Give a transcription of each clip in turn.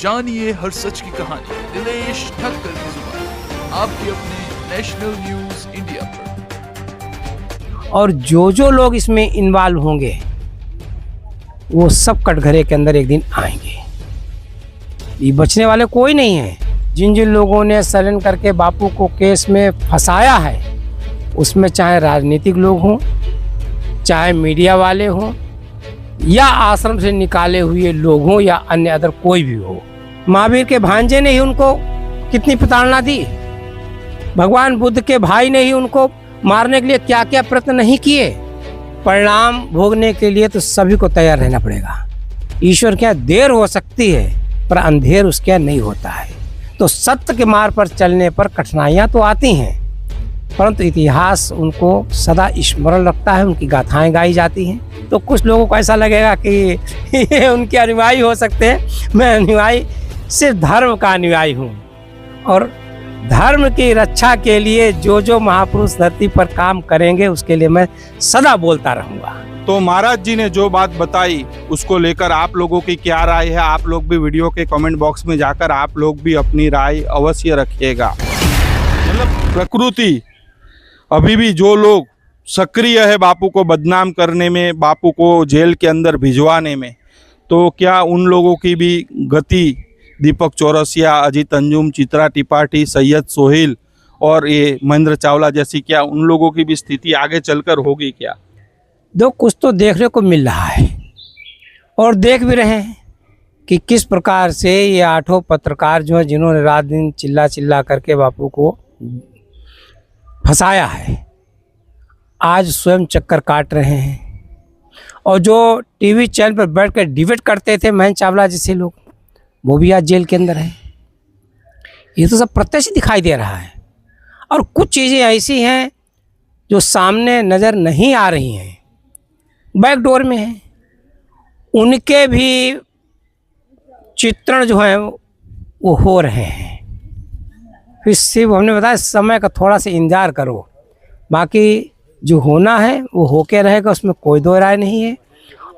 जानिए हर सच की कहानी दिनेश ठक्कर की जुबान, आपके अपने नेशनल न्यूज इंडिया पर। और जो लोग इसमें इन्वॉल्व होंगे वो सब कटघरे के अंदर एक दिन आएंगे। ये बचने वाले कोई नहीं है। जिन लोगों ने सरेंडर करके बापू को केस में फंसाया है, उसमें चाहे राजनीतिक लोग हों, चाहे मीडिया वाले हों, या आश्रम से निकाले हुए लोग हों, या अन्य अदर कोई भी हो। महावीर के भांजे ने ही उनको कितनी प्रताड़ना दी। भगवान बुद्ध के भाई ने ही उनको मारने के लिए क्या क्या प्रयत्न नहीं किए। परिणाम भोगने के लिए तो सभी को तैयार रहना पड़ेगा। ईश्वर के यहाँ देर हो सकती है, पर अंधेर उसके यहाँ नहीं होता है। तो सत्य के मार्ग पर चलने पर कठिनाइयाँ तो आती हैं, परंतु इतिहास उनको सदा स्मरण रखता है, उनकी गाथाएं गाई जाती हैं। तो कुछ लोगों को ऐसा लगेगा कि ये उनके अनुयायी हो सकते हैं। मैं अनुयायी सिर्फ धर्म का अनुयायी हूँ, और धर्म की रक्षा के लिए जो महापुरुष धरती पर काम करेंगे उसके लिए मैं सदा बोलता रहूँगा। तो महाराज जी ने जो बात बताई उसको लेकर आप लोगों की क्या राय है? आप लोग भी वीडियो के कमेंट बॉक्स में जाकर आप लोग भी अपनी राय अवश्य रखिएगा। मतलब प्रकृति अभी भी जो लोग सक्रिय है बापू को बदनाम करने में, बापू को जेल के अंदर भिजवाने में, तो क्या उन लोगों की भी गति दीपक चौरसिया, अजीत अंजुम, चित्रा त्रिपाठी, सैयद सोहेल और ये महेंद्र चावला जैसी, क्या उन लोगों की भी स्थिति आगे चलकर होगी क्या? कुछ तो देखने को मिल रहा है, और देख भी रहे हैं कि किस प्रकार से ये 8 पत्रकार जो है, जिन्होंने रात दिन चिल्ला करके बापू को फंसाया है, आज स्वयं चक्कर काट रहे हैं। और जो टीवी चैनल पर बैठ कर डिबेट करते थे महेंद्र चावला जैसे लोग, वो भी आज जेल के अंदर है। ये तो सब प्रत्यक्ष दिखाई दे रहा है। और कुछ चीज़ें ऐसी हैं जो सामने नज़र नहीं आ रही हैं, बैकडोर में है, उनके भी चित्रण जो है वो हो रहे हैं। फिर सिर्फ हमने बताया समय का थोड़ा सा इंतजार करो, बाकी जो होना है वो होके रहेगा, उसमें कोई दो राय नहीं है।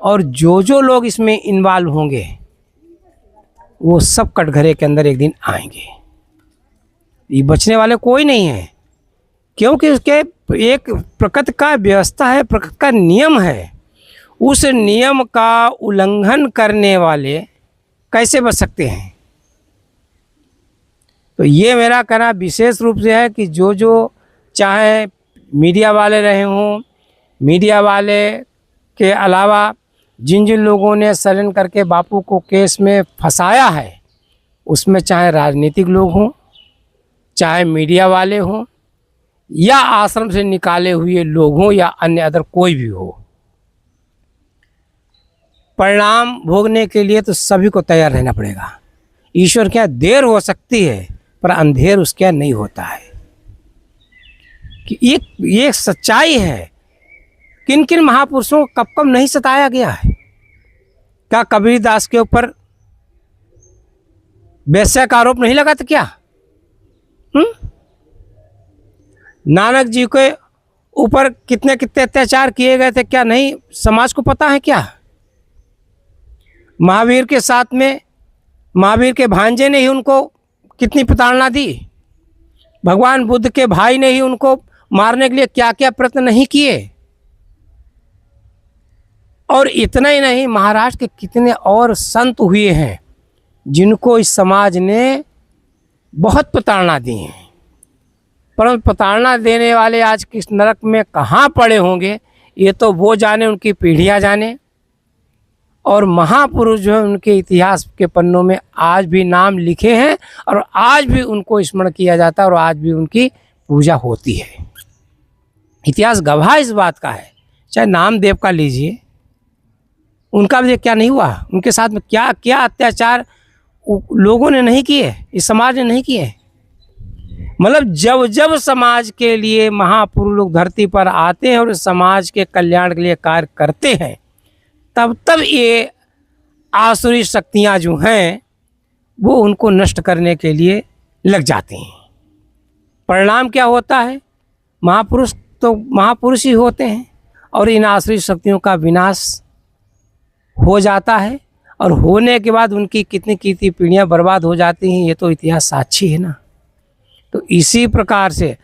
और जो लोग इसमें इन्वॉल्व होंगे वो सब कटघरे के अंदर एक दिन आएंगे। ये बचने वाले कोई नहीं है, क्योंकि उसके एक प्रकृति का व्यवस्था है, प्रकृति का नियम है। उस नियम का उल्लंघन करने वाले कैसे बच सकते हैं? तो ये मेरा कहना विशेष रूप से है कि जो चाहे मीडिया वाले रहे हों, मीडिया वाले के अलावा जिन लोगों ने सरेंडर करके बापू को केस में फंसाया है, उसमें चाहे राजनीतिक लोग हों, चाहे मीडिया वाले हों, या आश्रम से निकाले हुए लोग हों, या अन्य अदर कोई भी हो। परिणाम भोगने के लिए तो सभी को तैयार रहना पड़ेगा। ईश्वर के यहाँ देर हो सकती है, पर अंधेर उसके यहाँ नहीं होता है। कि ये सच्चाई है। किन किन महापुरुषों को कब नहीं सताया गया है? क्या कबीर दास के ऊपर वैश्या का आरोप नहीं लगा था क्या? नानक जी के ऊपर कितने अत्याचार किए गए थे, क्या नहीं समाज को पता है क्या? महावीर के साथ में महावीर के भांजे ने ही उनको कितनी प्रताड़ना दी। भगवान बुद्ध के भाई ने ही उनको मारने के लिए क्या क्या प्रयत्न नहीं किए। और इतना ही नहीं, महाराष्ट्र के कितने और संत हुए हैं जिनको इस समाज ने बहुत प्रताड़ना दी है। परंतु प्रताड़ना देने वाले आज किस नरक में कहाँ पड़े होंगे, ये तो वो जाने, उनकी पीढ़ियाँ जाने। और महापुरुष जो है, उनके इतिहास के पन्नों में आज भी नाम लिखे हैं, और आज भी उनको स्मरण किया जाता है, और आज भी उनकी पूजा होती है। इतिहास गवाह इस बात का है। चाहे नामदेव का लीजिए, उनका भी क्या नहीं हुआ, उनके साथ में क्या क्या अत्याचार लोगों ने नहीं किए, इस समाज ने नहीं किए। मतलब जब समाज के लिए महापुरुष लोग धरती पर आते हैं और समाज के कल्याण के लिए कार्य करते हैं, तब ये आसुरी शक्तियाँ जो हैं वो उनको नष्ट करने के लिए लग जाती हैं। परिणाम क्या होता है? महापुरुष तो महापुरुष ही होते हैं, और इन आसुरी शक्तियों का विनाश हो जाता है। और होने के बाद उनकी कितनी कितनी पीढ़ियां बर्बाद हो जाती हैं, ये तो इतिहास साक्षी है ना। तो इसी प्रकार से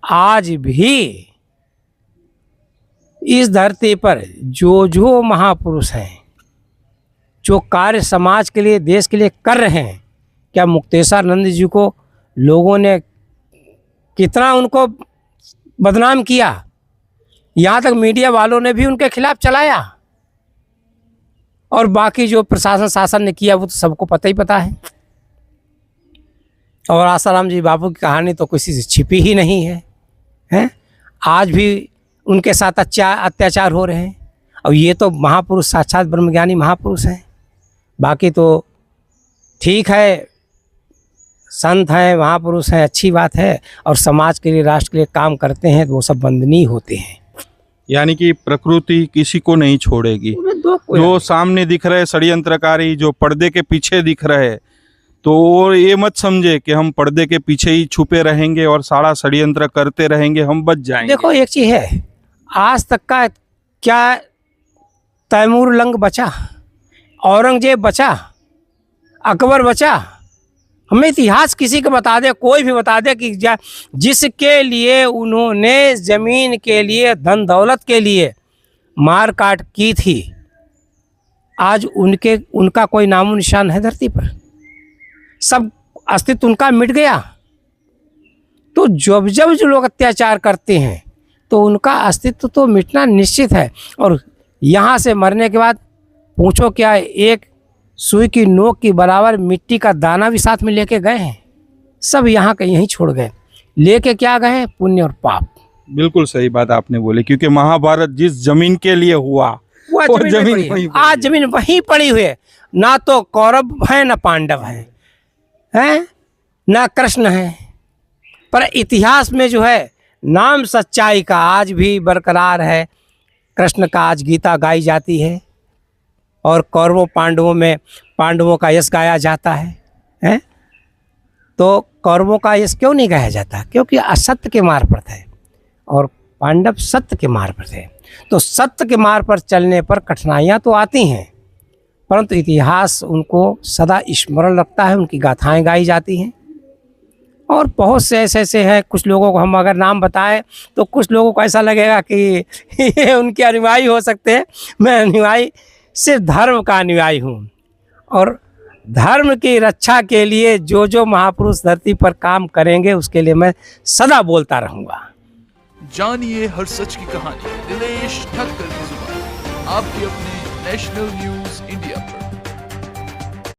आज भी इस धरती पर जो महापुरुष हैं, जो कार्य समाज के लिए, देश के लिए कर रहे हैं, क्या मुक्तेश्वरानंद जी को लोगों ने कितना उनको बदनाम किया, यहाँ तक मीडिया वालों ने भी उनके खिलाफ चलाया, और बाकी जो प्रशासन शासन ने किया वो तो सबको पता ही पता है। और आसाराम जी बापू की कहानी तो किसी से छिपी ही नहीं है, हैं? आज भी उनके साथ अत्याचार हो रहे हैं, और ये तो महापुरुष, साक्षात ब्रह्मज्ञानी महापुरुष हैं। बाकी तो ठीक है, संत हैं, महापुरुष हैं, अच्छी बात है, और समाज के लिए, राष्ट्र के लिए काम करते हैं, तो वो सब वंदनीय होते हैं। यानी कि प्रकृति किसी को नहीं छोड़ेगी। जो सामने दिख रहे षड्यंत्रकारी, जो पर्दे के पीछे दिख रहे, तो वो ये मत समझे कि हम पर्दे के पीछे ही छुपे रहेंगे और सारा षड्यंत्र करते रहेंगे, हम बच जाएंगे। देखो एक चीज है, आज तक का क्या तैमूर लंग बचा, औरंगजेब बचा, अकबर बचा? हमें इतिहास किसी को बता दे, कोई भी बता दे कि जिसके लिए उन्होंने जमीन के लिए, धन दौलत के लिए मार काट की थी, आज उनका कोई नामो निशान है धरती पर? सब अस्तित्व उनका मिट गया। तो जब जब जो लोग अत्याचार करते हैं तो उनका अस्तित्व तो मिटना निश्चित है। और यहाँ से मरने के बाद पूछो क्या एक सुई की नोक के बराबर मिट्टी का दाना भी साथ में लेके गए हैं? सब यहाँ के यहीं छोड़ गए। लेके क्या गए? पुण्य और पाप। बिल्कुल सही बात आपने बोली, क्योंकि महाभारत जिस जमीन के लिए हुआ वो जमीन आज जमीन वहीं पड़ी हुई है। ना तो कौरव है ना पांडव है ना कृष्ण है, पर इतिहास में जो है नाम सच्चाई का आज भी बरकरार है। कृष्ण का आज गीता गाई जाती है, और कौरवों पांडवों में पांडवों का यश गाया जाता है? तो कौरवों का यश क्यों नहीं गाया जाता? क्योंकि असत्य के मार्ग पर थे और पांडव सत्य के मार्ग पर थे। तो सत्य के मार्ग पर चलने पर कठिनाइयाँ तो आती हैं, परंतु इतिहास उनको सदा स्मरण रखता है, उनकी गाथाएं गाई जाती हैं। और बहुत से ऐसे हैं, कुछ लोगों को हम अगर नाम बताएं तो कुछ लोगों को ऐसा लगेगा कि ये उनके अनुयायी हो सकते हैं। मैं अनुयायी सिर्फ धर्म का अनुयायी हूँ, और धर्म की रक्षा के लिए जो महापुरुष धरती पर काम करेंगे उसके लिए मैं सदा बोलता रहूँगा। जानिए हर सच की कहानी दिनेश ठक्कर की जुबान, आपके अपने नेशनल न्यूज